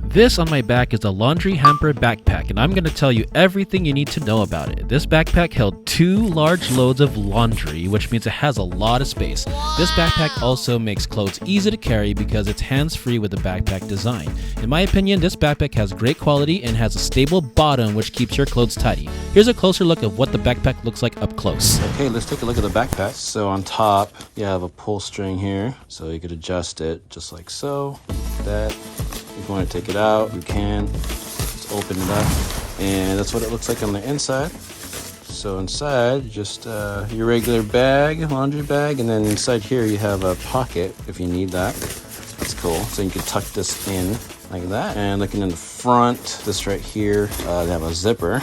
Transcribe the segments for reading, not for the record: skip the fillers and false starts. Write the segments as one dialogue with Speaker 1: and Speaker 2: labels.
Speaker 1: This on my back is a laundry hamper backpack, and I'm going to tell you everything you need to know about it. This backpack held 2 large loads of laundry, which means it has a lot of space. This backpack also makes clothes easy to carry because it's hands-free with the backpack design. In my opinion, this backpack has great quality and has a stable bottom which keeps your clothes tidy. Here's a closer look of what the backpack looks like up close.
Speaker 2: Okay, let's take a look at the backpack. So on top, you have a pull string here, so you could adjust it just like so, like that. If you want to take it out, you can. Just open it up, and that's what it looks like on the inside. So inside, just your regular bag, laundry bag, and then inside here you have a pocket if you need that. That's cool. So you can tuck this in like that. And looking in the front, this right here, they have a zipper.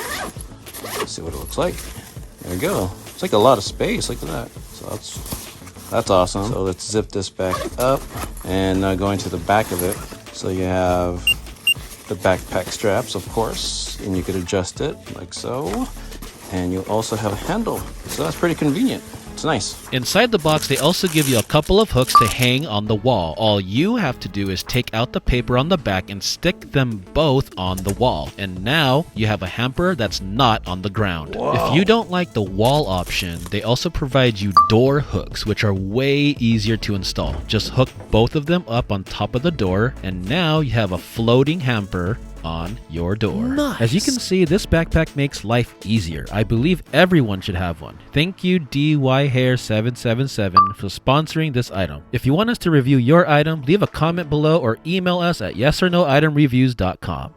Speaker 2: Let's see what it looks like. There we go. It's like a lot of space. Look at that. So that's awesome. So let's zip this back up, and going to the back of it. So you have the backpack straps, of course, and you could adjust it like so. And you also have a handle. So that's pretty convenient. It's nice.
Speaker 1: Inside the box, they also give you a couple of hooks to hang on the wall. All you have to do is take out the paper on the back and stick them both on the wall. And now you have a hamper that's not on the ground. Whoa. If you don't like the wall option, they also provide you door hooks, which are way easier to install. Just hook both of them up on top of the door, and now you have a floating hamper on your door. Nice. As you can see, this backpack makes life easier. I believe everyone should have one. Thank you DYHair777 for sponsoring this item. If you want us to review your item, leave a comment below or email us at yesornoitemreviews.com.